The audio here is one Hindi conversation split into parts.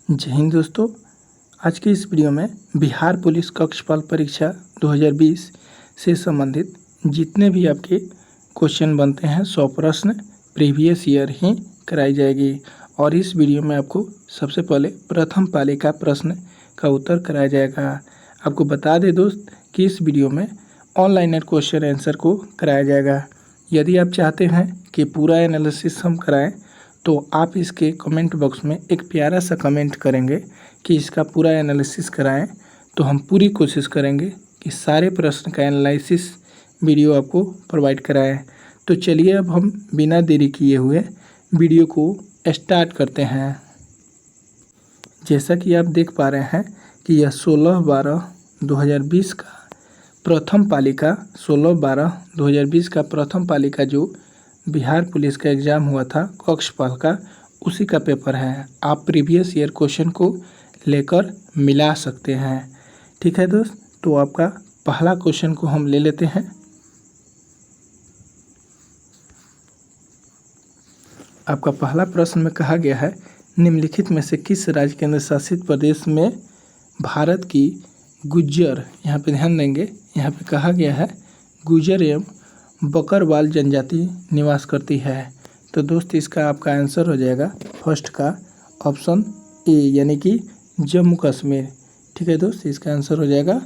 जय हिंद दोस्तों। आज के इस वीडियो में बिहार पुलिस कक्षपाल परीक्षा 2020 से संबंधित जितने भी आपके क्वेश्चन बनते हैं 100 प्रश्न प्रीवियस ईयर ही कराई जाएगी। और इस वीडियो में आपको सबसे पहले प्रथम पाली का प्रश्न का उत्तर कराया जाएगा। आपको बता दें दोस्त कि इस वीडियो में ऑनलाइन क्वेश्चन आंसर को कराया जाएगा। यदि आप चाहते हैं कि पूरा एनालिसिस हम कराएं तो आप इसके कमेंट बॉक्स में एक प्यारा सा कमेंट करेंगे कि इसका पूरा एनालिसिस कराएं, तो हम पूरी कोशिश करेंगे कि सारे प्रश्न का एनालिसिस वीडियो आपको प्रोवाइड कराएं। तो चलिए अब हम बिना देरी किए हुए वीडियो को स्टार्ट करते हैं। जैसा कि आप देख पा रहे हैं कि यह 16/12/2020 का प्रथम पाली का 16/12/2020 का प्रथम पाली का जो बिहार पुलिस का एग्ज़ाम हुआ था कक्षपाल का, उसी का पेपर है। आप प्रीवियस ईयर क्वेश्चन को लेकर मिला सकते हैं। ठीक है दोस्त, तो आपका पहला क्वेश्चन को हम ले लेते हैं। आपका पहला प्रश्न में कहा गया है, निम्नलिखित में से किस राज्य केंद्र शासित प्रदेश में भारत की गुज्जर, यहाँ पे ध्यान देंगे, यहाँ पे कहा गया है गुज्जर एवं बकरवाल जनजाति निवास करती है। तो दोस्त इसका आपका आंसर हो जाएगा फर्स्ट का ऑप्शन ए, यानी कि जम्मू कश्मीर। ठीक है दोस्त, इसका आंसर हो जाएगा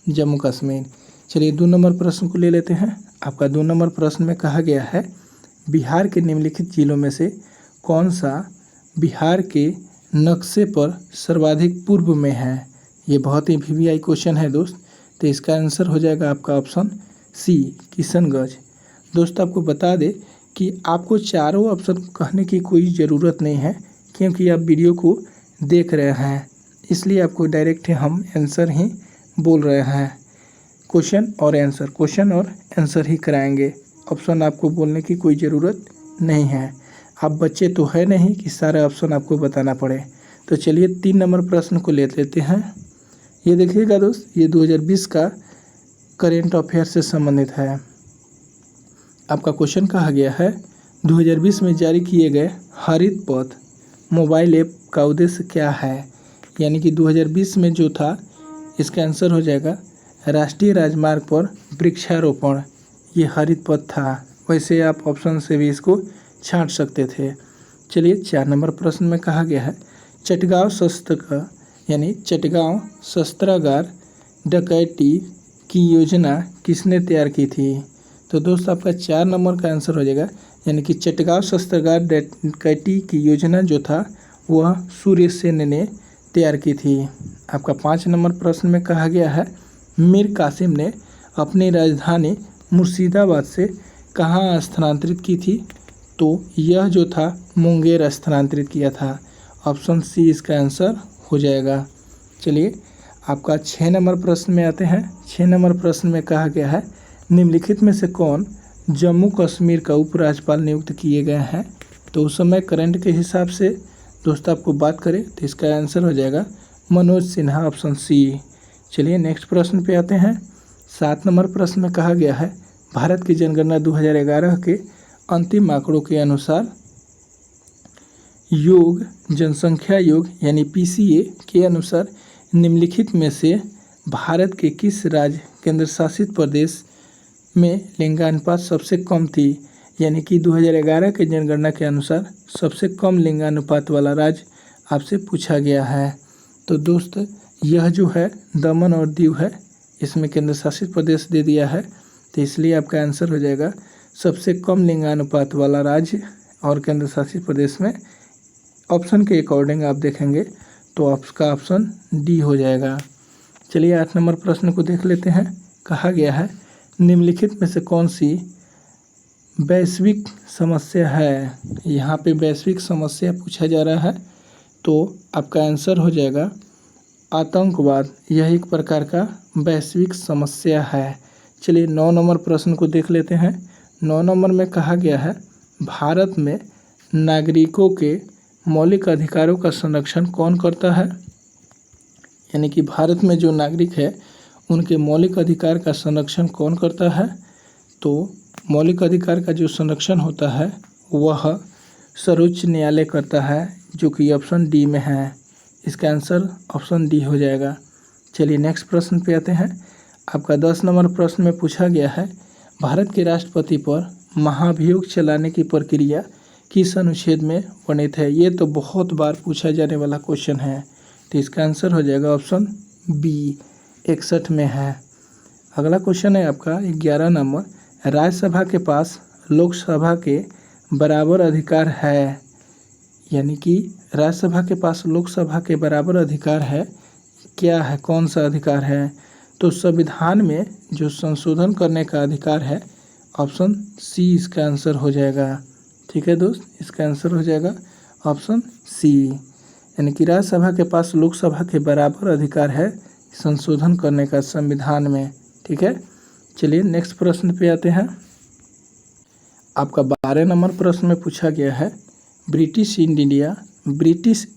जम्मू कश्मीर। चलिए 2 नंबर प्रश्न को ले लेते हैं। आपका 2 नंबर प्रश्न में कहा गया है, बिहार के निम्नलिखित जिलों में से कौन सा बिहार के नक्शे पर सर्वाधिक पूर्व में है। ये बहुत ही वीवीआई क्वेश्चन है दोस्त। तो इसका आंसर हो जाएगा आपका ऑप्शन सी, किशनगंज। दोस्त आपको बता दें कि आपको चारों ऑप्शन कहने की कोई ज़रूरत नहीं है, क्योंकि आप वीडियो को देख रहे हैं, इसलिए आपको डायरेक्ट हम आंसर ही बोल रहे हैं। क्वेश्चन और आंसर ही कराएंगे। ऑप्शन आपको बोलने की कोई ज़रूरत नहीं है। आप बच्चे तो है नहीं कि सारे ऑप्शन आपको बताना पड़े। तो चलिए 3 नंबर प्रश्न को ले लेते हैं। ये देखिएगा दोस्त, ये 2020 का करेंट अफेयर से संबंधित है। आपका क्वेश्चन कहा गया है, 2020 में जारी किए गए हरित पथ मोबाइल ऐप का उद्देश्य क्या है। यानी कि 2020 में जो था, इसका आंसर हो जाएगा राष्ट्रीय राजमार्ग पर वृक्षारोपण। ये हरित पथ था। वैसे आप ऑप्शन से भी इसको छांट सकते थे। चलिए 4 नंबर प्रश्न में कहा गया है, चटगांव शस्त्रागार डकैती की योजना किसने तैयार की थी। तो दोस्त आपका 4 नंबर का आंसर हो जाएगा, यानी कि चटगांव शस्त्रागार डकैती की योजना जो था वह सूर्य सेन ने तैयार की थी। आपका 5 नंबर प्रश्न में कहा गया है, मीर कासिम ने अपनी राजधानी मुर्शिदाबाद से कहाँ स्थानांतरित की थी। तो यह जो था मुंगेर स्थानांतरित किया था। ऑप्शन सी इसका आंसर हो जाएगा। चलिए आपका 6 नंबर प्रश्न में आते हैं। 6 नंबर प्रश्न में कहा गया है, निम्नलिखित में से कौन जम्मू कश्मीर का उपराज्यपाल नियुक्त किए गए हैं। तो उस समय करंट के हिसाब से दोस्त आपको बात करें तो इसका आंसर हो जाएगा मनोज सिन्हा, ऑप्शन सी। चलिए नेक्स्ट प्रश्न पे आते हैं। 7 नंबर प्रश्न में कहा गया है, भारत की जनगणना 2011 के अंतिम आंकड़ों के अनुसार जनसंख्या योग यानी PCA के अनुसार निम्नलिखित में से भारत के किस राज्य केंद्र शासित प्रदेश में लिंगानुपात सबसे कम थी। यानी कि 2011 के जनगणना के अनुसार सबसे कम लिंगानुपात वाला राज्य आपसे पूछा गया है। तो दोस्त यह जो है दमन और दीव है, इसमें केंद्र शासित प्रदेश दे दिया है, तो इसलिए आपका आंसर हो जाएगा सबसे कम लिंगानुपात वाला राज्य और केंद्र शासित प्रदेश में। ऑप्शन के अकॉर्डिंग आप देखेंगे तो आपका ऑप्शन डी हो जाएगा। चलिए 8 नंबर प्रश्न को देख लेते हैं। कहा गया है, निम्नलिखित में से कौन सी वैश्विक समस्या है। यहाँ पे वैश्विक समस्या पूछा जा रहा है, तो आपका आंसर हो जाएगा आतंकवाद। यह एक प्रकार का वैश्विक समस्या है। चलिए 9 नंबर प्रश्न को देख लेते हैं। 9 नंबर में कहा गया है, भारत में नागरिकों के मौलिक अधिकारों का संरक्षण कौन करता है। यानी कि भारत में जो नागरिक है उनके मौलिक अधिकार का संरक्षण कौन करता है। तो मौलिक अधिकार का जो संरक्षण होता है वह सर्वोच्च न्यायालय करता है, जो कि ऑप्शन डी में है। इसका आंसर ऑप्शन डी हो जाएगा। चलिए नेक्स्ट प्रश्न पे आते हैं। आपका 10 नंबर प्रश्न में पूछा गया है, भारत के राष्ट्रपति पर महाभियोग चलाने की प्रक्रिया किस अनुच्छेद में वर्णित है। ये तो बहुत बार पूछा जाने वाला क्वेश्चन है, तो इसका आंसर हो जाएगा ऑप्शन बी 61 में है। अगला क्वेश्चन है आपका 11 नंबर, राज्यसभा के पास लोकसभा के बराबर अधिकार है, यानी कि राज्यसभा के पास लोकसभा के बराबर अधिकार है, क्या है, कौन सा अधिकार है। तो संविधान में जो संशोधन करने का अधिकार है, ऑप्शन सी इसका आंसर हो जाएगा। ठीक है दोस्त, इसका आंसर हो जाएगा ऑप्शन सी, यानी कि राज्यसभा के पास लोकसभा के बराबर अधिकार है संशोधन करने का संविधान में। ठीक है, चलिए नेक्स्ट प्रश्न पे आते हैं। आपका 12 नंबर प्रश्न में पूछा गया है, ब्रिटिश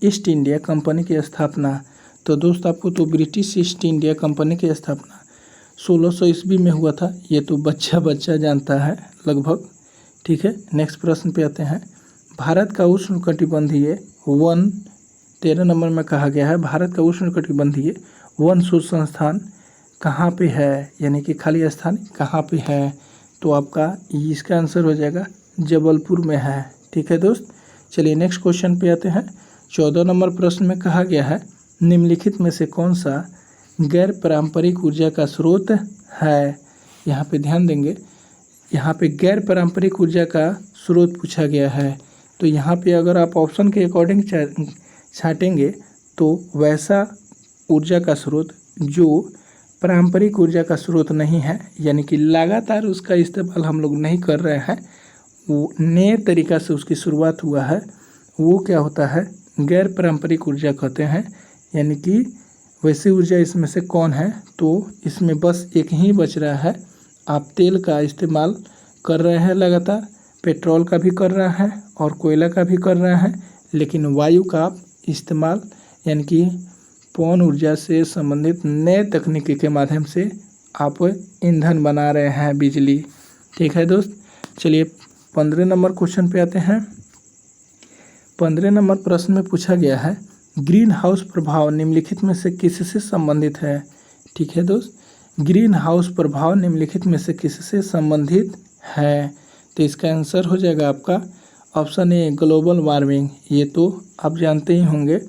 ईस्ट इंडिया कंपनी की स्थापना। तो दोस्त आपको तो ब्रिटिश ईस्ट इंडिया कंपनी की स्थापना 1600 ईस्वी में हुआ था, ये तो बच्चा जानता है लगभग। ठीक है, नेक्स्ट प्रश्न पे आते हैं। भारत का उष्णकटिबंधीय वन 13 नंबर में कहा गया है, भारत का उष्णकटिबंधीय वन शोध संस्थान कहाँ पे है, यानी कि खाली स्थान कहाँ पे है। तो आपका इसका आंसर हो जाएगा जबलपुर में है। ठीक है दोस्त, चलिए नेक्स्ट क्वेश्चन पे आते हैं। 14 नंबर प्रश्न में कहा गया है, निम्नलिखित में से कौन सा गैर पारंपरिक ऊर्जा का स्रोत है। यहाँ पे ध्यान देंगे, यहाँ पे गैर पारंपरिक ऊर्जा का स्रोत पूछा गया है। तो यहाँ पे अगर आप ऑप्शन के अकॉर्डिंग छाटेंगे तो वैसा ऊर्जा का स्रोत जो पारंपरिक ऊर्जा का स्रोत नहीं है, यानी कि लगातार उसका इस्तेमाल हम लोग नहीं कर रहे हैं, वो नए तरीक़ा से उसकी शुरुआत हुआ है, वो क्या होता है, गैर पारंपरिक ऊर्जा कहते हैं। यानी कि वैसी ऊर्जा इसमें से कौन है, तो इसमें बस एक ही बच रहा है। आप तेल का इस्तेमाल कर रहे हैं लगातार, पेट्रोल का भी कर रहे हैं और कोयला का भी कर रहे हैं, लेकिन वायु का आप इस्तेमाल यानी कि पवन ऊर्जा से संबंधित नए तकनीकी के माध्यम से आप ईंधन बना रहे हैं, बिजली। ठीक है दोस्त, चलिए 15 नंबर क्वेश्चन पे आते हैं। 15 नंबर प्रश्न में पूछा गया है, ग्रीन हाउस प्रभाव निम्नलिखित में से किससे संबंधित है। ठीक है दोस्त, ग्रीन हाउस प्रभाव निम्नलिखित में से किससे संबंधित है। तो इसका आंसर हो जाएगा आपका ऑप्शन ए ग्लोबल वार्मिंग। ये तो आप जानते ही होंगे,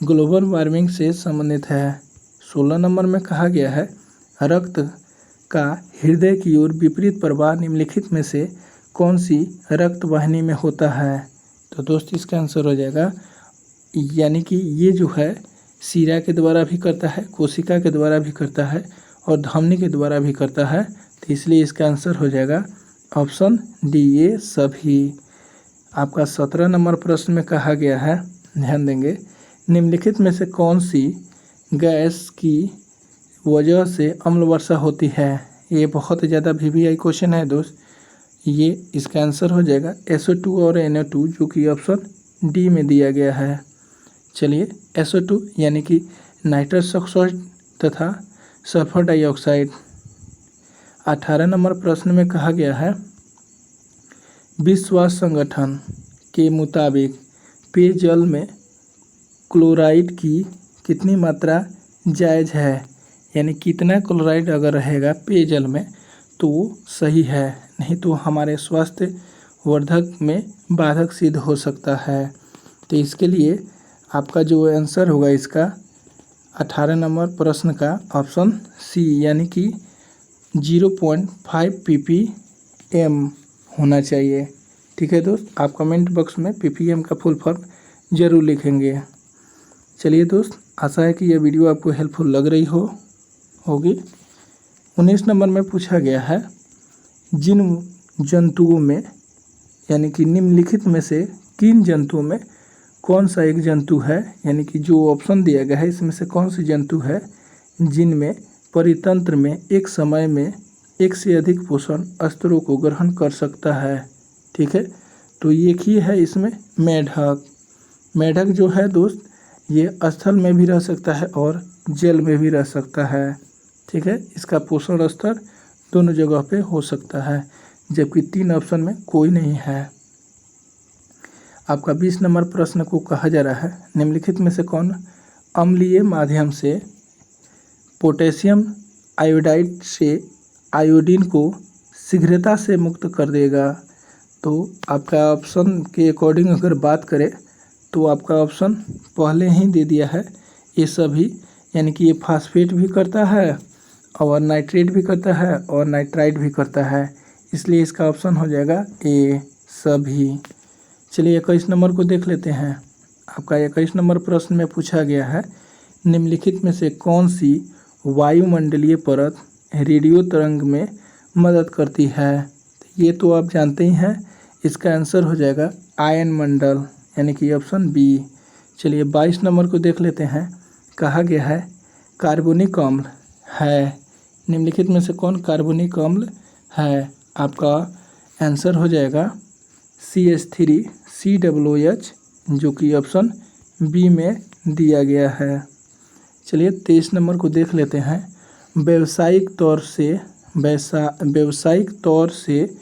ग्लोबल वार्मिंग से संबंधित है। 16 नंबर में कहा गया है, रक्त का हृदय की ओर विपरीत प्रवाह निम्नलिखित में से कौन सी रक्त वाहिनी में होता है। तो दोस्त इसका आंसर हो जाएगा, यानी कि ये जो है शिरा के द्वारा भी करता है, कोशिका के द्वारा भी करता है और धमनी के द्वारा भी करता है। तो इसलिए इसका आंसर हो जाएगा ऑप्शन डी, ये सभी। आपका 17 नंबर प्रश्न में कहा गया है, ध्यान देंगे, निम्नलिखित में से कौन सी गैस की वजह से अम्ल वर्षा होती है। ये बहुत ज़्यादा वीवीआई क्वेश्चन है दोस्त। ये इसका आंसर हो जाएगा SO2 और NO2, जो कि ऑप्शन डी में दिया गया है। चलिए SO2 यानी कि नाइट्रस ऑक्साइड तथा सल्फर डाइऑक्साइड। 18 नंबर प्रश्न में कहा गया है, विश्व स्वास्थ्य संगठन के मुताबिक पेयजल में क्लोराइड की कितनी मात्रा जायज़ है, यानी कितना क्लोराइड अगर रहेगा पेयजल में तो सही है, नहीं तो हमारे स्वास्थ्य वर्धक में बाधक सिद्ध हो सकता है। तो इसके लिए आपका जो आंसर होगा इसका 18 नंबर प्रश्न का ऑप्शन सी, यानी कि 0.5 ppm होना चाहिए। ठीक है दोस्त, आप कमेंट बॉक्स में ppm का फुल फॉर्म ज़रूर लिखेंगे। चलिए दोस्त, आशा है कि यह वीडियो आपको हेल्पफुल लग रही होगी। 19 नंबर में पूछा गया है, जिन जंतुओं में यानी कि निम्नलिखित में से किन जंतुओं में कौन सा एक जंतु है, यानी कि जो ऑप्शन दिया गया है इसमें से कौन सी जंतु है जिनमें परितंत्र में एक समय में एक से अधिक पोषण स्तरों को ग्रहण कर सकता है। ठीक है, तो एक ही है इसमें मेढक। मेढक जो है दोस्त, ये स्थल में भी रह सकता है और जल में भी रह सकता है। ठीक है, इसका पोषण स्तर दोनों जगह पे हो सकता है, जबकि 3 ऑप्शन में कोई नहीं है। आपका 20 नंबर प्रश्न को कहा जा रहा है, निम्नलिखित में से कौन अम्लीय माध्यम से पोटेशियम आयोडाइड से आयोडीन को शीघ्रता से मुक्त कर देगा। तो आपका ऑप्शन के अकॉर्डिंग अगर बात करें तो आपका ऑप्शन पहले ही दे दिया है, ये सभी, यानी कि ये फास्फेट भी करता है और नाइट्रेट भी करता है और नाइट्राइट भी करता है, इसलिए इसका ऑप्शन हो जाएगा ए सभी। चलिए 21 नंबर को देख लेते हैं। आपका 21 नंबर प्रश्न में पूछा गया है, निम्नलिखित में से कौन सी वायुमंडलीय परत रेडियो तरंग में मदद करती है। ये तो आप जानते ही हैं, इसका आंसर हो जाएगा आयन मंडल, यानी कि ऑप्शन बी। चलिए 22 नंबर को देख लेते हैं। कहा गया है कार्बनिक अम्ल है, निम्नलिखित में से कौन कार्बनिक अम्ल है। आपका आंसर हो जाएगा CH3COOH, जो कि ऑप्शन बी में दिया गया है। चलिए 23 नंबर को देख लेते हैं। व्यावसायिक तौर से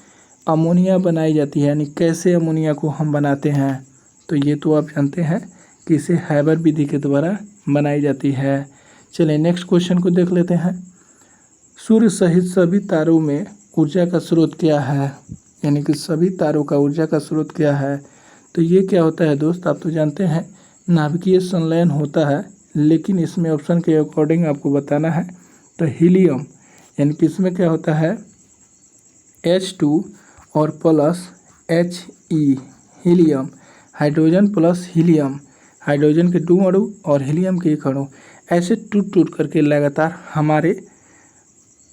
अमोनिया बनाई जाती है, यानी कैसे अमोनिया को हम बनाते हैं। तो ये तो आप जानते हैं कि इसे हैबर विधि के द्वारा बनाई जाती है। चलिए नेक्स्ट क्वेश्चन को देख लेते हैं। सूर्य सहित सभी तारों में ऊर्जा का स्रोत क्या है, यानी कि सभी तारों का ऊर्जा का स्रोत क्या है। तो ये क्या होता है दोस्त, आप तो जानते हैं नाभिकीय संलयन होता है, लेकिन इसमें ऑप्शन के अकॉर्डिंग आपको बताना है। तो हीलियम, यानी कि इसमें क्या होता है H2 और plus He, helium, hydrogen plus helium, hydrogen के 2 अणु और हीलियम के 1 अणु, ऐसे टूट टूट करके लगातार हमारे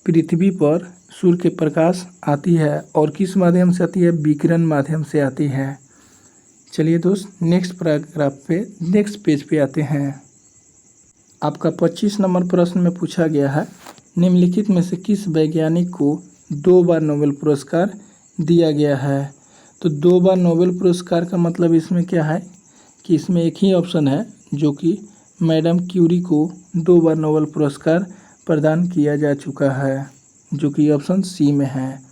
पृथ्वी पर सूर्य के प्रकाश आती है। और किस माध्यम से आती है, विकिरण माध्यम से आती है। चलिए दोस्त नेक्स्ट पैराग्राफ पे, नेक्स्ट पेज पे आते हैं। आपका 25 नंबर प्रश्न में पूछा गया है, निम्नलिखित में से किस वैज्ञानिक को 2 बार नोबेल पुरस्कार दिया गया है। तो 2 बार नोबेल पुरस्कार का मतलब इसमें क्या है कि इसमें एक ही ऑप्शन है, जो कि मैडम क्यूरी को 2 बार नोबेल पुरस्कार प्रदान किया जा चुका है, जो कि ऑप्शन सी में है।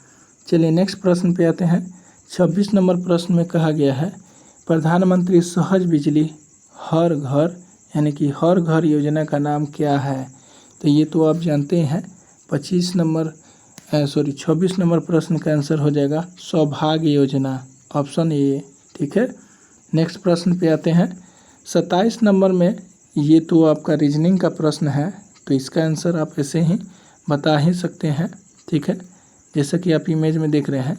चलिए नेक्स्ट प्रश्न पे आते हैं। 26 नंबर प्रश्न में कहा गया है, प्रधानमंत्री सहज बिजली हर घर, यानी कि हर घर योजना का नाम क्या है। तो ये तो आप जानते हैं 26 नंबर प्रश्न का आंसर हो जाएगा सौभाग्य योजना, ऑप्शन ए। ठीक है, नेक्स्ट प्रश्न पे आते हैं। 27 नंबर में ये तो आपका रीजनिंग का प्रश्न है, तो इसका आंसर आप ऐसे ही बता ही सकते हैं। ठीक है, जैसा कि आप इमेज में देख रहे हैं,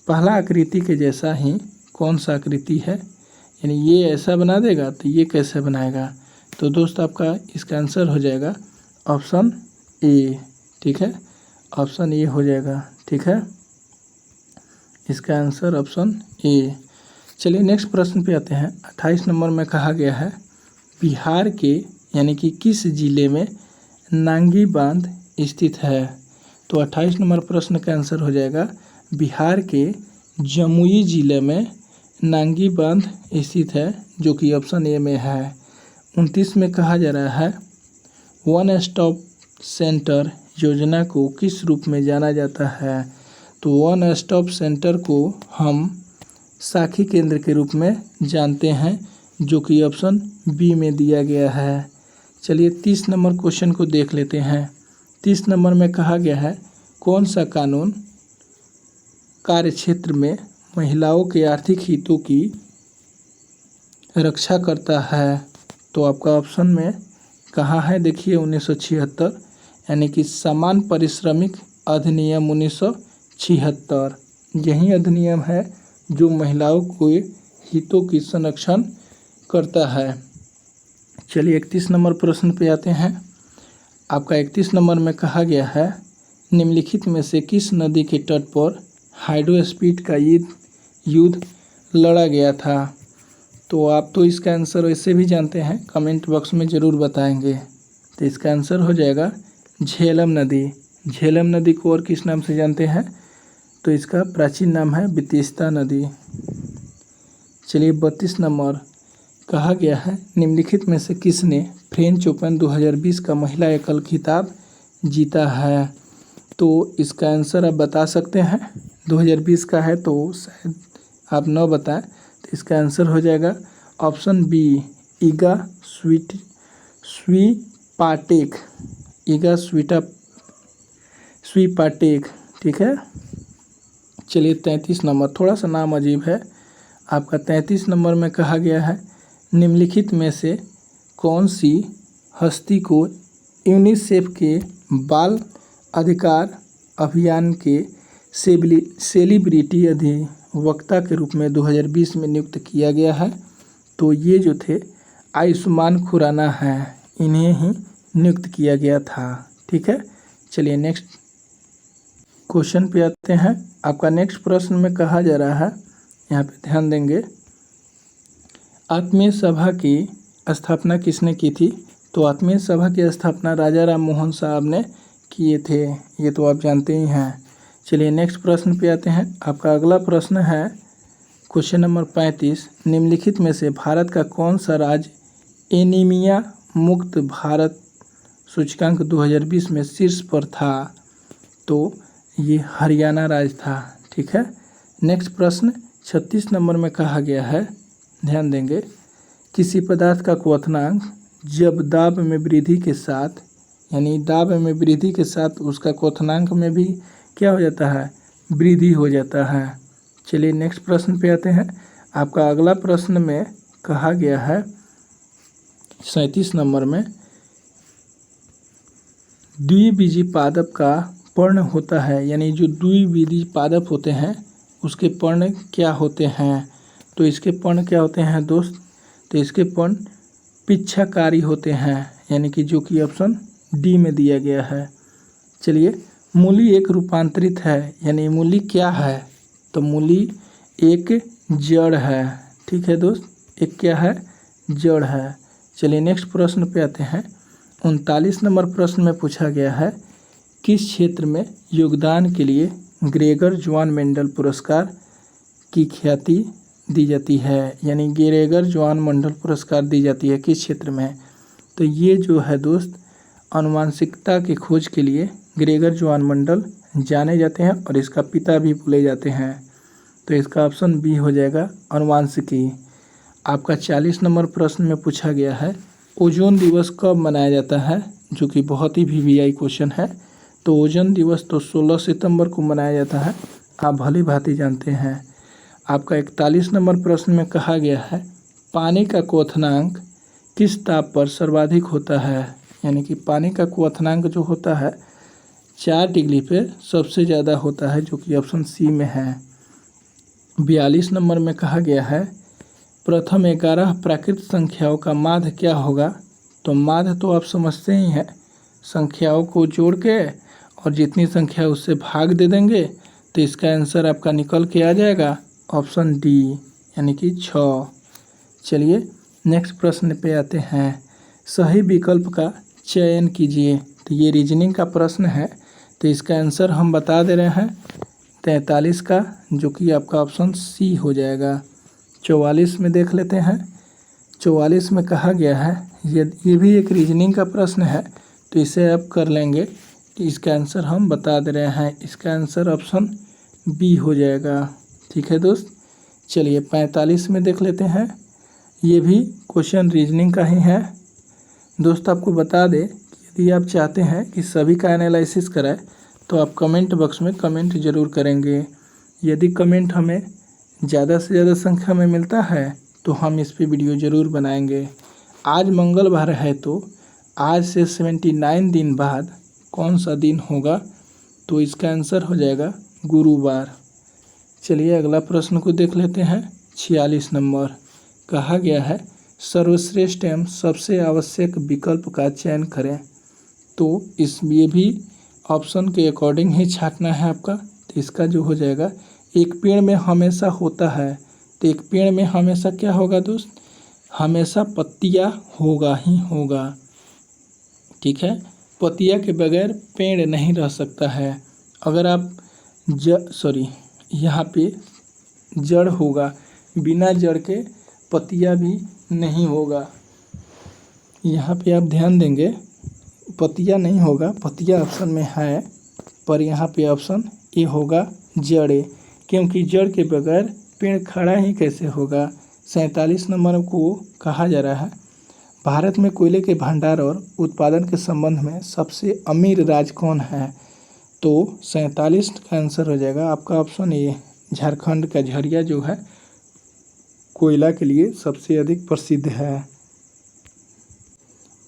पहला आकृति के जैसा ही कौन सा आकृति है, यानी ये ऐसा बना देगा तो ये कैसे बनाएगा। तो दोस्त आपका इसका आंसर हो जाएगा ऑप्शन ए। ठीक है, ऑप्शन ए हो जाएगा। ठीक है, इसका आंसर ऑप्शन ए। चलिए नेक्स्ट प्रश्न पे आते हैं। 28 नंबर में कहा गया है, बिहार के यानी कि किस जिले में नांगी बांध स्थित है। तो 28 नंबर प्रश्न का आंसर हो जाएगा बिहार के जमुई जिले में नांगी बांध स्थित है, जो कि ऑप्शन ए में है। 29 में कहा जा रहा है, वन स्टॉप सेंटर योजना को किस रूप में जाना जाता है। तो वन स्टॉप सेंटर को हम साखी केंद्र के रूप में जानते हैं, जो कि ऑप्शन बी में दिया गया है। चलिए 30 नंबर क्वेश्चन को देख लेते हैं। 30 नंबर में कहा गया है, कौन सा कानून कार्यक्षेत्र में महिलाओं के आर्थिक हितों की रक्षा करता है। तो आपका ऑप्शन में कहाँ है, देखिए 1976, यानी कि समान पारिश्रमिक अधिनियम 1976, यही अधिनियम है जो महिलाओं के हितों की संरक्षण करता है। चलिए 31 नंबर प्रश्न पे आते हैं। आपका 31 नंबर में कहा गया है, निम्नलिखित में से किस नदी के तट पर हाइड्रोस्पीड का युद्ध लड़ा गया था। तो आप तो इसका आंसर वैसे भी जानते हैं, कमेंट बॉक्स में ज़रूर बताएंगे। तो इसका आंसर हो जाएगा झेलम नदी। झेलम नदी को और किस नाम से जानते हैं, तो इसका प्राचीन नाम है बितिस्ता नदी। चलिए 32 नंबर कहा गया है, निम्नलिखित में से किसने फ्रेंच ओपन 2020 का महिला एकल खिताब जीता है। तो इसका आंसर आप बता सकते हैं, 2020 का है तो शायद आप न बताएं। तो इसका आंसर हो जाएगा ऑप्शन बी, ईगा स्वीपाटेक, ईगा स्वीपाटेक। ठीक है। चलिए 33 नंबर, थोड़ा सा नाम अजीब है आपका। 33 नंबर में कहा गया है निम्नलिखित में से कौन सी हस्ती को यूनिसेफ के बाल अधिकार अभियान के सेलिब्रिटी अधिवक्ता के रूप में 2020 में नियुक्त किया गया है। तो ये जो थे आयुष्मान खुराना हैं, इन्हें ही नियुक्त किया गया था। ठीक है। चलिए नेक्स्ट क्वेश्चन पे आते हैं। आपका नेक्स्ट प्रश्न में कहा जा रहा है, यहाँ पे ध्यान देंगे, आत्मीय सभा की स्थापना किसने की थी? तो आत्मीय सभा की स्थापना राजा राम मोहन साहब ने किए थे, ये तो आप जानते ही हैं। चलिए नेक्स्ट प्रश्न पे आते हैं। आपका अगला प्रश्न है क्वेश्चन नंबर 35, निम्नलिखित में से भारत का कौन सा राज्य एनीमिया मुक्त भारत सूचकांक 2020 में शीर्ष पर था? तो ये हरियाणा राज्य था। ठीक है। नेक्स्ट प्रश्न 36 नंबर में कहा गया है, ध्यान देंगे, किसी पदार्थ का क्वथनांक जब दाब में वृद्धि के साथ, यानी दाब में वृद्धि के साथ उसका क्वथनांक में भी क्या हो जाता है? वृद्धि हो जाता है। चलिए नेक्स्ट प्रश्न पे आते हैं। आपका अगला प्रश्न में कहा गया है 37 नंबर में, द्विबीजी पादप का पर्ण होता है, यानी जो द्विबीजी पादप होते हैं उसके पर्ण क्या होते हैं? तो इसके पर्ण क्या होते हैं दोस्त? तो इसके पर्ण पिच्छाकारी होते हैं, यानी कि जो कि ऑप्शन डी में दिया गया है। चलिए मूली एक रूपांतरित है, यानी मूली क्या है? तो मूली एक जड़ है। ठीक है दोस्त, एक क्या है? जड़ है। चलिए नेक्स्ट प्रश्न पे आते हैं। 39 नंबर प्रश्न में पूछा गया है, किस क्षेत्र में योगदान के लिए ग्रेगर जॉन मेंडल पुरस्कार की ख्याति दी जाती है? यानी ग्रेगर जॉन मेंडल पुरस्कार दी जाती है किस क्षेत्र में? तो ये जो है दोस्त आनुवंशिकता की खोज के लिए ग्रेगर जॉन मेंडल जाने जाते हैं और इसका पिता भी बोले जाते हैं। तो इसका ऑप्शन बी हो जाएगा आनुवंशिकी। आपका 40 नंबर प्रश्न में पूछा गया है, ओजोन दिवस कब मनाया जाता है? जो कि बहुत ही वीवीआई क्वेश्चन है। तो ओजोन दिवस तो 16 सितंबर को मनाया जाता है, आप भली भांति जानते हैं। आपका 41 नंबर प्रश्न में कहा गया है, पानी का क्वथनांक किस ताप पर सर्वाधिक होता है? यानी कि पानी का क्वथनांक जो होता है 4 डिग्री पे सबसे ज़्यादा होता है, जो कि ऑप्शन सी में है। 42 नंबर में कहा गया है, प्रथम 11 प्राकृत संख्याओं का माध्य क्या होगा? तो माध्य तो आप समझते ही हैं, संख्याओं को जोड़ के और जितनी संख्या उससे भाग दे देंगे तो इसका आंसर आपका निकल के आ जाएगा ऑप्शन डी, यानी कि 6। चलिए नेक्स्ट प्रश्न पे आते हैं, सही विकल्प का चयन कीजिए। तो ये रीजनिंग का प्रश्न है, तो इसका आंसर हम बता दे रहे हैं 43 का, जो कि आपका ऑप्शन सी हो जाएगा। 44 में देख लेते हैं। 44 में कहा गया है, ये भी एक रीजनिंग का प्रश्न है, तो इसे आप कर लेंगे कि इसका आंसर हम बता दे रहे हैं, इसका आंसर ऑप्शन बी हो जाएगा। ठीक है दोस्त। चलिए 45 में देख लेते हैं। ये भी क्वेश्चन रीजनिंग का ही है। दोस्त आपको बता दें कि यदि आप चाहते हैं कि सभी का एनालिसिस कराए तो आप कमेंट बॉक्स में कमेंट ज़रूर करेंगे। यदि कमेंट हमें ज़्यादा से ज़्यादा संख्या में मिलता है तो हम इस पे वीडियो ज़रूर बनाएंगे। आज मंगलवार है, तो आज से 79 दिन बाद कौन सा दिन होगा? तो इसका आंसर हो जाएगा गुरुवार। चलिए अगला प्रश्न को देख लेते हैं। 46 नंबर कहा गया है, सर्वश्रेष्ठ एवं सबसे आवश्यक विकल्प का चयन करें। तो ये भी ऑप्शन के अकॉर्डिंग ही छांटना है आपका। तो इसका जो हो जाएगा, एक पेड़ में हमेशा होता है, तो एक पेड़ में हमेशा क्या होगा दोस्त? हमेशा पत्तियाँ होगा ही होगा। ठीक है, पत्तियाँ के बगैर पेड़ नहीं रह सकता है। अगर आप यहाँ पे जड़ होगा, बिना जड़ के पत्तियाँ भी नहीं होगा। यहाँ पे आप ध्यान देंगे, पत्तियाँ नहीं होगा, पत्तियाँ ऑप्शन में है, पर यहाँ पे ऑप्शन ए होगा जड़े, क्योंकि जड़ के बगैर पेड़ खड़ा ही कैसे होगा। 47 नंबर को कहा जा रहा है, भारत में कोयले के भंडार और उत्पादन के संबंध में सबसे अमीर राज्य कौन है? तो 47 का आंसर हो जाएगा आपका ऑप्शन ए। झारखंड का झरिया जो है कोयला के लिए सबसे अधिक प्रसिद्ध है।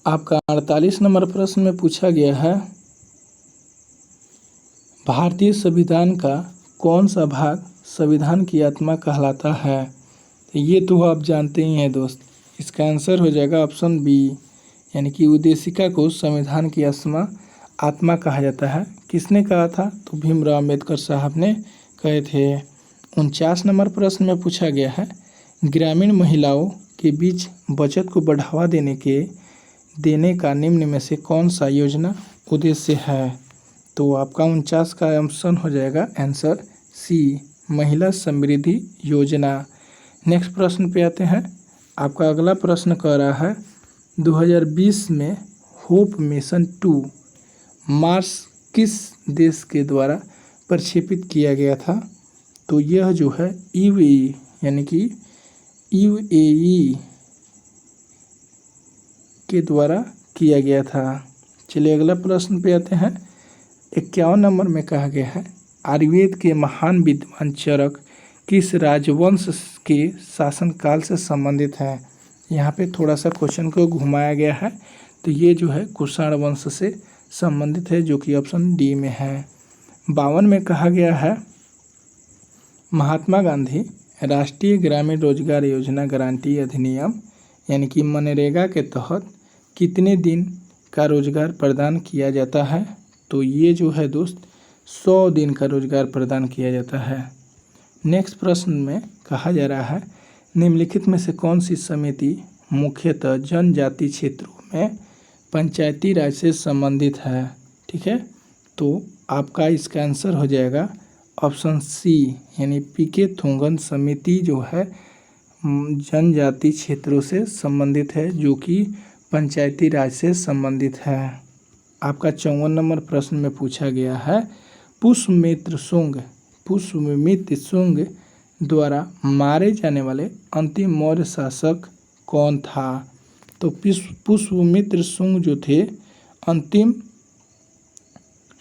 आपका 48 नंबर प्रश्न में पूछा गया है, भारतीय संविधान का कौन सा भाग संविधान की आत्मा कहलाता है? तो ये तो आप जानते ही हैं दोस्त, इसका आंसर हो जाएगा ऑप्शन बी, यानी कि उद्देशिका को संविधान की आत्मा कहा जाता है। किसने कहा था? तो भीमराव अम्बेडकर साहब ने कहे थे। 49 नंबर प्रश्न में पूछा गया है, ग्रामीण महिलाओं के बीच बचत को बढ़ावा देने का निम्न में से कौन सा योजना उद्देश्य है? तो आपका 49 का ऑप्शन हो जाएगा आंसर सी, महिला समृद्धि योजना। नेक्स्ट प्रश्न पे आते हैं। आपका अगला प्रश्न कह रहा है 2020 में होप मिशन 2 मार्स किस देश के द्वारा प्रक्षेपित किया गया था? तो यह जो है यूएई यानी कि यूएई के द्वारा किया गया था। चलिए अगला प्रश्न पे आते हैं। 51 नंबर में कहा गया है, आयुर्वेद के महान विद्वान चरक किस राजवंश के शासनकाल से संबंधित है? यहाँ पे थोड़ा सा क्वेश्चन को घुमाया गया है, तो ये जो है कुषाण वंश से संबंधित है, जो कि ऑप्शन डी में है। 52 में कहा गया है, महात्मा गांधी राष्ट्रीय ग्रामीण रोजगार योजना गारंटी अधिनियम यानी कि मनरेगा के तहत कितने दिन का रोजगार प्रदान किया जाता है? तो ये जो है दोस्त 100 दिन का रोजगार प्रदान किया जाता है। नेक्स्ट प्रश्न में कहा जा रहा है, निम्नलिखित में से कौन सी समिति मुख्यतः जनजाति क्षेत्रों में पंचायती राज से संबंधित है? ठीक है, तो आपका इसका आंसर हो जाएगा ऑप्शन सी, यानी पीके थोंगन समिति जो है जनजाति क्षेत्रों से संबंधित है, जो कि पंचायती राज से संबंधित है। आपका 54 नंबर प्रश्न में पूछा गया है, पुष्यमित्र शुंग द्वारा मारे जाने वाले अंतिम मौर्य शासक कौन था? तो पुष्यमित्र शुंग जो थे अंतिम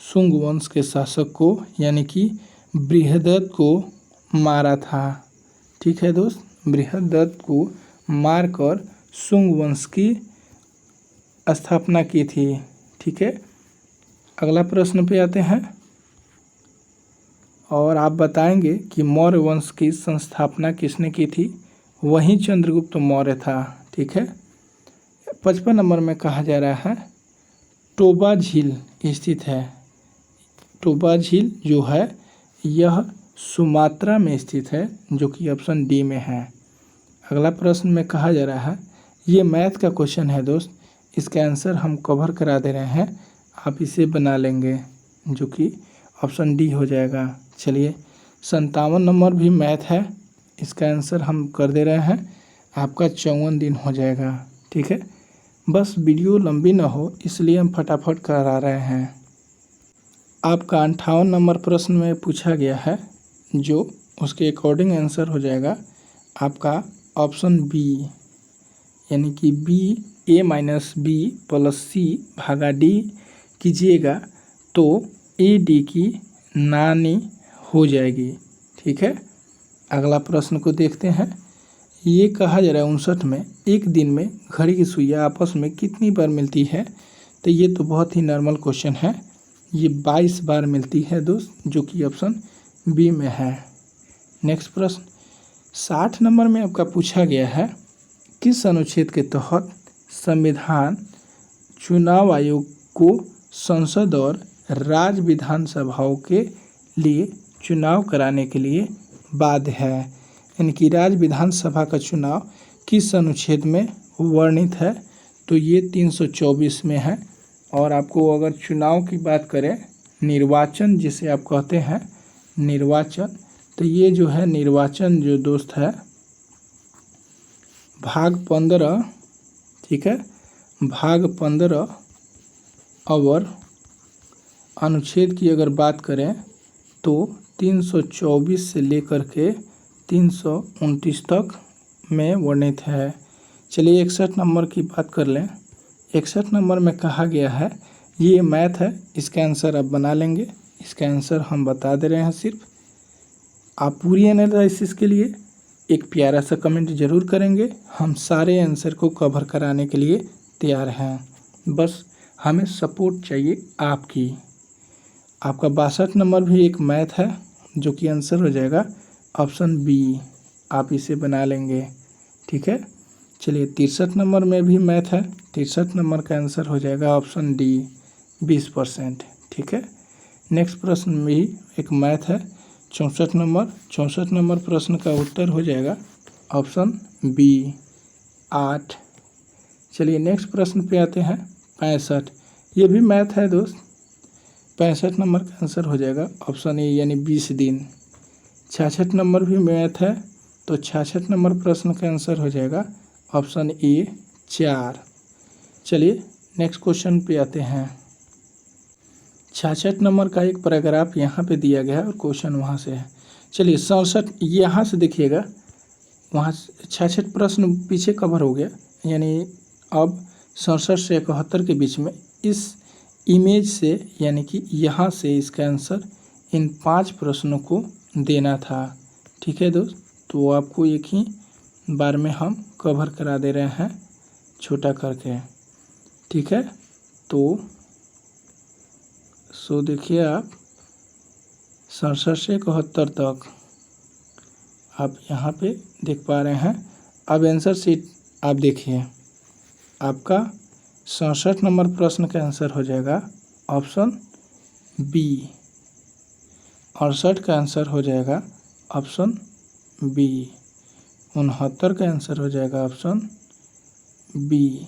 शुंग वंश के शासक को यानी कि बृहदत्त को मारा था। ठीक है दोस्त, बृहदत्त को मारकर शुंग वंश की स्थापना की थी। ठीक है, अगला प्रश्न पे आते हैं और आप बताएंगे कि मौर्य वंश की संस्थापना किसने की थी? वही चंद्रगुप्त मौर्य था। ठीक है, 55 नंबर में कहा जा रहा है, टोबा झील स्थित है। टोबा झील जो है यह सुमात्रा में स्थित है, जो कि ऑप्शन डी में है। अगला प्रश्न में कहा जा रहा है, ये मैथ का क्वेश्चन है दोस्त, इसका आंसर हम कवर करा दे रहे हैं, आप इसे बना लेंगे, जो कि ऑप्शन डी हो जाएगा। चलिए 57 नंबर भी मैथ है, इसका आंसर हम कर दे रहे हैं, आपका 54 दिन हो जाएगा। ठीक है, बस वीडियो लंबी ना हो इसलिए हम फटाफट करा रहे हैं। आपका 58 नंबर प्रश्न में पूछा गया है, जो उसके अकॉर्डिंग आंसर हो जाएगा आपका ऑप्शन बी, यानी कि B a minus B plus C भागा डी कीजिएगा तो ए डी की नानी हो जाएगी। ठीक है, अगला प्रश्न को देखते हैं। ये कहा जा रहा है 59 में एक दिन में घड़ी की सुइयां आपस में कितनी बार मिलती है? तो ये तो बहुत ही नॉर्मल क्वेश्चन है, ये 22 बार मिलती है दोस्त, जो कि ऑप्शन बी में है। नेक्स्ट प्रश्न 60 नंबर में आपका पूछा गया है, किस अनुच्छेद के तहत संविधान चुनाव आयोग को संसद और राज्य विधानसभाओं के लिए चुनाव कराने के लिए बाध्य है? यानी कि राज्य विधानसभा का चुनाव किस अनुच्छेद में वर्णित है? तो ये 324 में है। और आपको अगर चुनाव की बात करें, निर्वाचन जिसे आप कहते हैं निर्वाचन, तो ये जो है निर्वाचन जो दोस्त है भाग 15, ठीक है, भाग 15 और अनुच्छेद की अगर बात करें तो 324 से लेकर के 329 तक में वर्णित है। चलिए 61 नंबर की बात कर लें। 61 नंबर में कहा गया है, ये मैथ है, इसका आंसर आप बना लेंगे। इसका आंसर हम बता दे रहे हैं। सिर्फ आप पूरी एनालिसिस के लिए एक प्यारा सा कमेंट ज़रूर करेंगे। हम सारे आंसर को कवर कराने के लिए तैयार हैं, बस हमें सपोर्ट चाहिए आपकी। आपका 62 नंबर भी एक मैथ है, जो कि आंसर हो जाएगा ऑप्शन बी। आप इसे बना लेंगे, ठीक है। चलिए 63 नंबर में भी मैथ है। 63 नंबर का आंसर हो जाएगा ऑप्शन डी, 20%, ठीक है। नेक्स्ट प्रश्न में भी एक मैथ है, 64 नंबर। 64 नंबर प्रश्न का उत्तर हो जाएगा ऑप्शन बी, 8। चलिए नेक्स्ट प्रश्न पे आते हैं, 65। ये भी मैथ है दोस्त। 65 नंबर का आंसर हो जाएगा ऑप्शन ए, यानी 20 दिन। 66 नंबर भी मैथ है, तो 66 नंबर प्रश्न का आंसर हो जाएगा ऑप्शन ए, 4। चलिए नेक्स्ट क्वेश्चन पे आते हैं। 66 नंबर का एक पैराग्राफ यहाँ पे दिया गया है और क्वेश्चन वहाँ से है। चलिए 67 यहाँ से देखिएगा, वहाँ 66 प्रश्न पीछे कवर हो गया, यानी अब 67 से 71 के बीच में इस इमेज से, यानी कि यहाँ से इसका आंसर इन 5 प्रश्नों को देना था, ठीक है दोस्त। तो आपको एक ही बार में हम कवर करा दे रहे हैं छोटा करके, ठीक है। तो देखिए आप 67 से 71 तक आप यहाँ पे देख पा रहे हैं। अब आंसर शीट आप देखिए, आपका 67 नंबर प्रश्न का आंसर हो जाएगा ऑप्शन बी। 68 का आंसर हो जाएगा ऑप्शन बी। 69 का आंसर हो जाएगा ऑप्शन बी।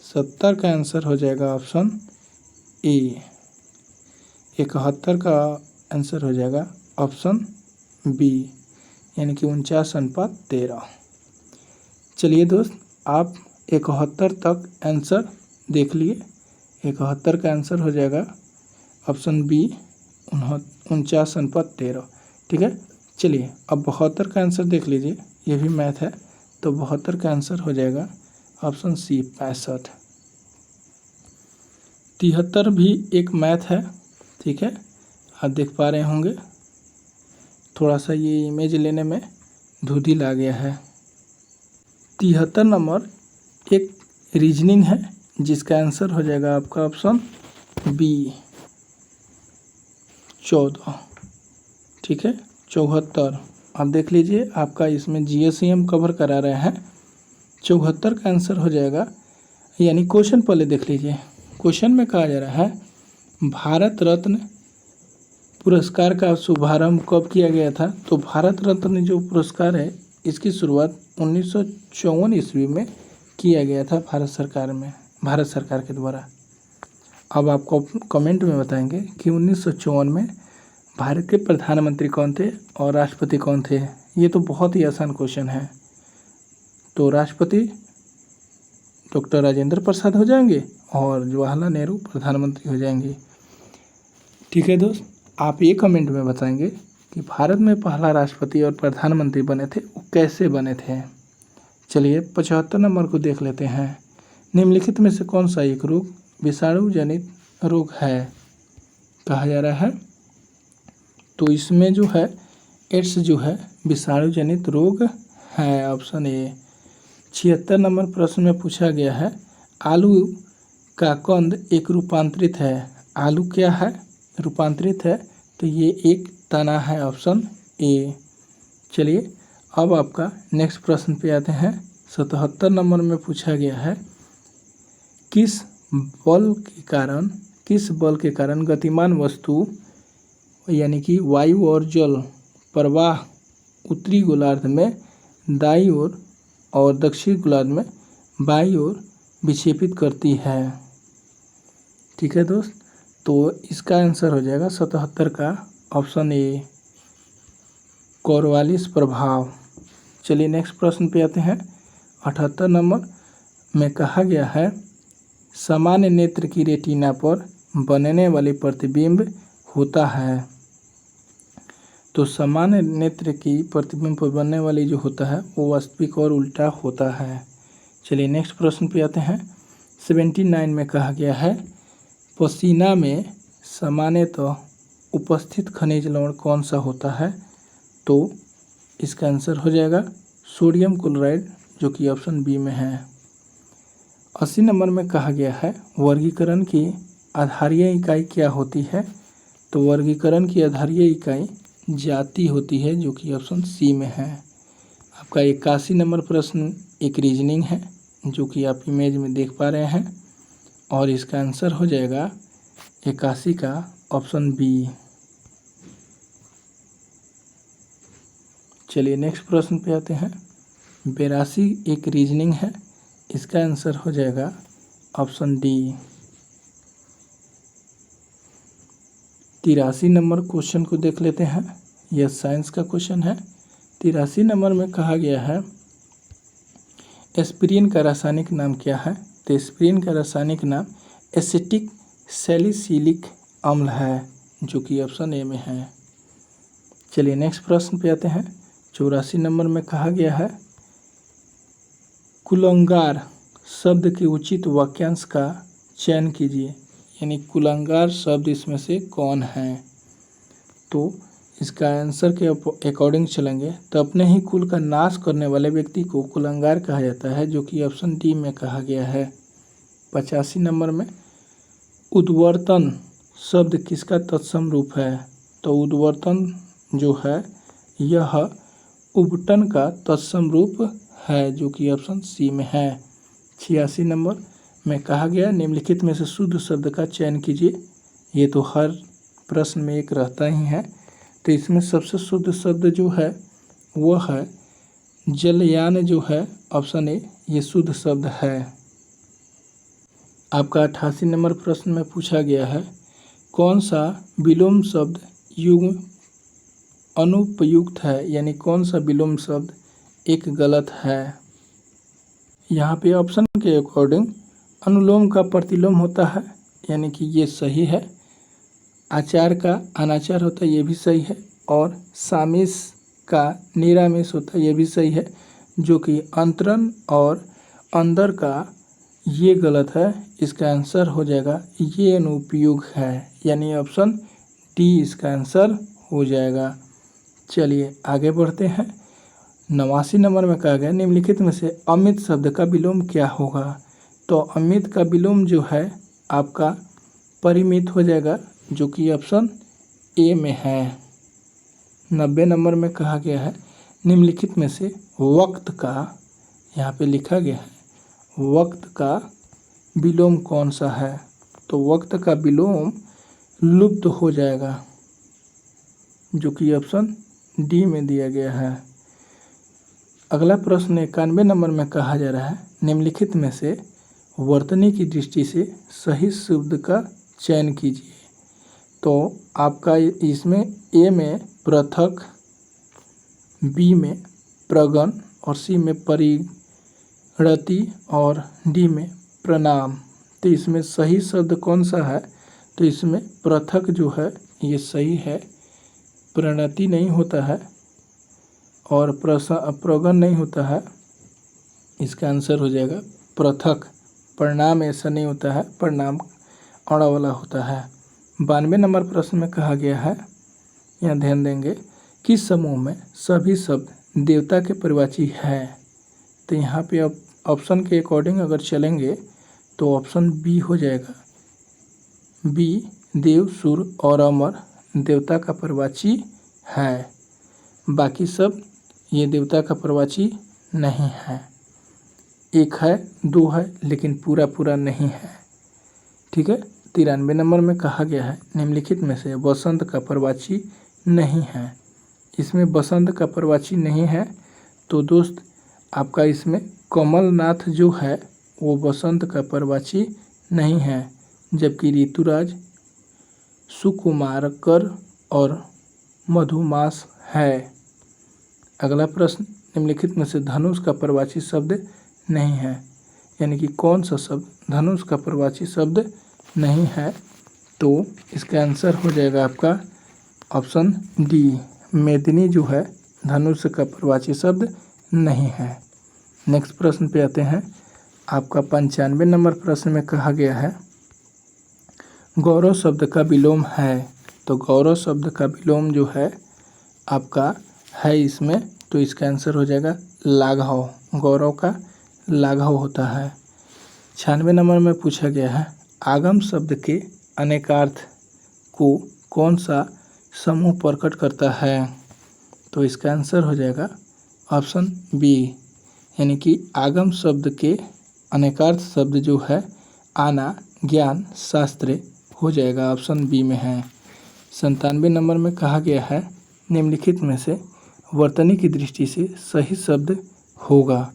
70 का आंसर हो जाएगा ऑप्शन ए। 71 का आंसर हो जाएगा ऑप्शन बी, यानी कि 49:13। चलिए दोस्त, आप 71 तक आंसर देख लिए। 71 का आंसर हो जाएगा ऑप्शन बी, 49:13, ठीक है। चलिए अब 72 का आंसर देख लीजिए, ये भी मैथ है, तो 72 का आंसर हो जाएगा ऑप्शन सी, 65। 73 भी एक मैथ है, ठीक है। आप देख पा रहे होंगे, थोड़ा सा ये इमेज लेने में धुंधल आ गया है। 73 नंबर एक रीजनिंग है, जिसका आंसर हो जाएगा आपका ऑप्शन बी, 14, ठीक है। 74 आप देख लीजिए, आपका इसमें जीएसएम कवर करा रहे हैं। 74 का आंसर हो जाएगा, यानी क्वेश्चन पहले देख लीजिए। क्वेश्चन में कहा जा रहा है, भारत रत्न पुरस्कार का शुभारंभ कब किया गया था। तो भारत रत्न जो पुरस्कार है, इसकी शुरुआत 1954 ईस्वी में किया गया था भारत सरकार के द्वारा। अब आपको कमेंट में बताएंगे कि 1954 में भारत के प्रधानमंत्री कौन थे और राष्ट्रपति कौन थे। ये तो बहुत ही आसान क्वेश्चन है। तो राष्ट्रपति डॉक्टर राजेंद्र प्रसाद हो जाएंगे और जवाहरलाल नेहरू प्रधानमंत्री हो जाएंगे, ठीक है दोस्त। आप ये कमेंट में बताएंगे कि भारत में पहला राष्ट्रपति और प्रधानमंत्री बने थे, वो कैसे बने थे। चलिए 75 नंबर को देख लेते हैं। निम्नलिखित में से कौन सा एक रोग विषाणु जनित रोग है, कहा जा रहा है। तो इसमें जो है एड्स जो है विषाणु जनित रोग है, ऑप्शन ए। 76 नंबर प्रश्न में पूछा गया है, आलू का कंद एक रूपांतरित है। आलू क्या है, रूपांतरित है, तो ये एक तना है, ऑप्शन ए। चलिए अब आपका नेक्स्ट प्रश्न पे आते हैं। 77 नंबर में पूछा गया है, किस बल के कारण गतिमान वस्तु यानी कि वायु और जल प्रवाह उत्तरी गोलार्ध में दाईं ओर और दक्षिणी गोलार्ध में बाईं ओर विक्षेपित करती है, ठीक है दोस्त। तो इसका आंसर हो जाएगा 77 का ऑप्शन ए, कॉर्वालिस प्रभाव। चलिए नेक्स्ट प्रश्न पे आते हैं। 78 नंबर में कहा गया है, सामान्य नेत्र की रेटिना पर बनने वाले प्रतिबिंब होता है। तो सामान्य नेत्र की प्रतिबिंब पर बनने वाली जो होता है वो वास्तविक और उल्टा होता है, चलिए नेक्स्ट प्रश्न पे आते हैं। 79 में कहा गया है पसीना में सामान्यतः उपस्थित खनिज लवण कौन सा होता है? तो इसका आंसर हो जाएगा सोडियम क्लोराइड, जो कि ऑप्शन बी में है। 80 नंबर में कहा गया है वर्गीकरण की आधारीय इकाई क्या होती है? तो वर्गीकरण की आधारीय इकाई जाति होती है, जो कि ऑप्शन सी में है। आपका 81 नंबर प्रश्न एक रीजनिंग है, जो कि आप इमेज में देख पा रहे हैं, और इसका आंसर हो जाएगा 81 का ऑप्शन बी। चलिए नेक्स्ट प्रश्न पे आते हैं। 82 एक रीजनिंग है, इसका आंसर हो जाएगा ऑप्शन डी। 83 नंबर क्वेश्चन को देख लेते हैं। यह साइंस का क्वेश्चन है। 83 नंबर में कहा गया है एस्पिरिन का रासायनिक नाम क्या है? तो एस्पिरिन का रासायनिक नाम एसिटिक सैलिसिलिक अम्ल है, जो कि ऑप्शन ए में है। चलिए नेक्स्ट प्रश्न पे आते हैं। 84 नंबर में कहा गया है कुलंगार शब्द के उचित वाक्यांश का चयन कीजिए, यानी कुलंगार शब्द इसमें से कौन है? तो इसका आंसर के अकॉर्डिंग चलेंगे तो अपने ही कुल का नाश करने वाले व्यक्ति को कुलंगार कहा जाता है, जो कि ऑप्शन डी में कहा गया है। 85 नंबर में उद्वर्तन शब्द किसका तत्सम रूप है? तो उद्वर्तन जो है यह उबटन का तत्सम रूप है, जो कि ऑप्शन सी में है। 86 नंबर में कहा गया निम्नलिखित में से शुद्ध शब्द का चयन कीजिए। ये तो हर प्रश्न में एक रहता ही है, तो इसमें सबसे शुद्ध शब्द जो है वो है जलयान, जो है ऑप्शन ए, ये शुद्ध शब्द है। आपका 88 नंबर प्रश्न में पूछा गया है कौन सा विलोम शब्द युग्म अनुपयुक्त है, यानी कौन सा विलोम शब्द एक गलत है? यहाँ पे ऑप्शन के अकॉर्डिंग अनुलोम का प्रतिलोम होता है, यानी कि ये सही है। आचार का अनाचार होता है, ये भी सही है। और सामिस का निरामिस होता है, ये भी सही है। जो कि अंतरन और अंदर का ये गलत है। इसका आंसर हो जाएगा ये अनुपयुक्त है, यानी ऑप्शन डी इसका आंसर हो जाएगा। चलिए आगे बढ़ते हैं। 89 नंबर में कहा गया निम्नलिखित में से अमित शब्द का विलोम क्या होगा? तो अमित का विलोम जो है आपका परिमित हो जाएगा, जो कि ऑप्शन ए में है। 90 नंबर में कहा गया है निम्नलिखित में से वक्त का, यहाँ पे लिखा गया है वक्त का विलोम कौन सा है? तो वक्त का विलोम लुप्त हो जाएगा, जो कि ऑप्शन डी में दिया गया है। अगला प्रश्न 91 नंबर में कहा जा रहा है निम्नलिखित में से वर्तनी की दृष्टि से सही शब्द का चयन कीजिए। तो आपका इसमें ए में पृथक, बी में प्रगण और सी में परिणति और डी में प्रणाम। तो इसमें सही शब्द कौन सा है? तो इसमें पृथक जो है ये सही है, परिणति नहीं होता है और प्रगण नहीं होता है। इसका आंसर हो जाएगा पृथक। परिणाम ऐसा नहीं होता है, परिणाम अड़ा वाला होता है। 92 नंबर प्रश्न में कहा गया है, यहाँ ध्यान देंगे, किस समूह में सभी शब्द देवता के परिवाची है? तो यहाँ पे अब ऑप्शन के अकॉर्डिंग अगर चलेंगे तो ऑप्शन बी हो जाएगा। बी देव, सुर और अमर देवता का परिवाची है। बाकी सब ये देवता का परिवाची नहीं है। एक है, दो है, लेकिन पूरा पूरा नहीं है। ठीक है। 93 नंबर में कहा गया है निम्नलिखित में से बसंत का परिवाची नहीं है। इसमें बसंत का परिवाची नहीं है, तो दोस्त आपका इसमें कमलनाथ जो है वो बसंत का परिवाची नहीं है, जबकि ऋतुराज, सुकुमारकर और मधुमास है। अगला प्रश्न निम्नलिखित में से धनुष का परिवाची शब्द नहीं है, यानी कि कौन सा शब्द धनुष का परिवाची शब्द नहीं है? तो इसका आंसर हो जाएगा आपका ऑप्शन डी, मेदिनी जो है धनुष का परिवाची शब्द नहीं है। नेक्स्ट प्रश्न पे आते हैं। आपका 95 नंबर प्रश्न में कहा गया है गौरव शब्द का विलोम है। तो गौरव शब्द का विलोम जो है आपका है इसमें, तो इसका आंसर हो जाएगा लाघव। गौरव का लाघव होता है। 96 नंबर में पूछा गया है आगम शब्द के अनेकार्थ को कौन सा समूह प्रकट करता है। तो इसका आंसर हो जाएगा ऑप्शन बी, यानी कि आगम शब्द के अनेकार्थ शब्द जो है आना, ज्ञान, शास्त्र हो जाएगा, ऑप्शन बी में है। 97 नंबर में कहा गया है निम्नलिखित में से वर्तनी की दृष्टि से सही शब्द होगा।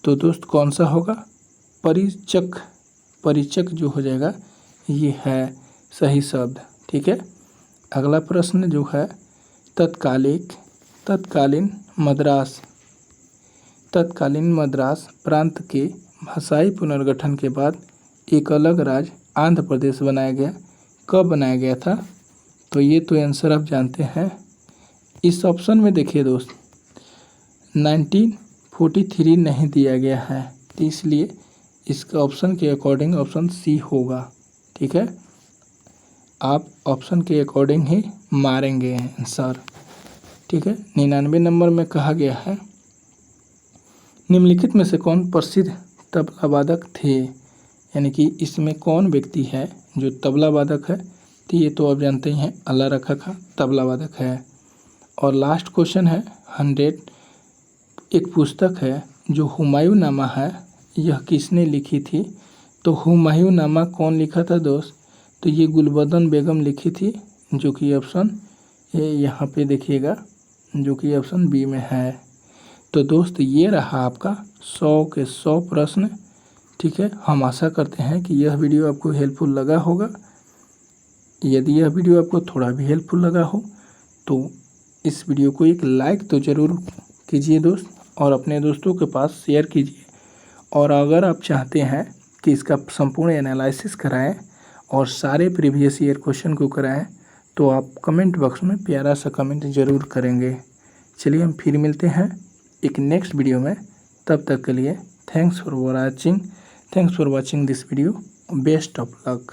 तो दोस्त कौन सा होगा? परिचक। परिचक जो हो जाएगा ये है सही शब्द। ठीक है। अगला प्रश्न जो है तत्कालीन मद्रास प्रांत के भाषाई पुनर्गठन के बाद एक अलग राज्य आंध्र प्रदेश बनाया गया। कब बनाया गया था? तो ये तो आंसर आप जानते हैं। इस ऑप्शन में देखिए दोस्त 1943 नहीं दिया गया है, तो इसलिए इसका ऑप्शन के अकॉर्डिंग ऑप्शन सी होगा। ठीक है, आप ऑप्शन के अकॉर्डिंग ही मारेंगे आंसर। ठीक है। 99 नंबर में कहा गया है निम्नलिखित में से कौन प्रसिद्ध तबला वादक थे, यानी कि इसमें कौन व्यक्ति है जो तबला वादक है। तो ये तो आप जानते ही हैं अल्लाह रखा खां तबला वादक है। और लास्ट क्वेश्चन है 100। एक पुस्तक है जो हुमायूं नामा है, यह किसने लिखी थी। तो हुमायूं नामा कौन लिखा था दोस्त? तो ये गुलबदन बेगम लिखी थी, जो कि ऑप्शन यहाँ पे देखिएगा, जो कि ऑप्शन बी में है। तो दोस्त ये रहा आपका 100 के 100 प्रश्न। ठीक है, हम आशा करते हैं कि यह वीडियो आपको हेल्पफुल लगा होगा। यदि यह वीडियो आपको थोड़ा भी हेल्पफुल लगा हो तो इस वीडियो को एक लाइक तो ज़रूर कीजिए दोस्त, और अपने दोस्तों के पास शेयर कीजिए। और अगर आप चाहते हैं कि इसका संपूर्ण एनालिसिस कराएं और सारे प्रीवियस ईयर क्वेश्चन को कराएं, तो आप कमेंट बॉक्स में प्यारा सा कमेंट ज़रूर करेंगे। चलिए हम फिर मिलते हैं एक नेक्स्ट वीडियो में। तब तक के लिए thanks for watching this video. Best of luck.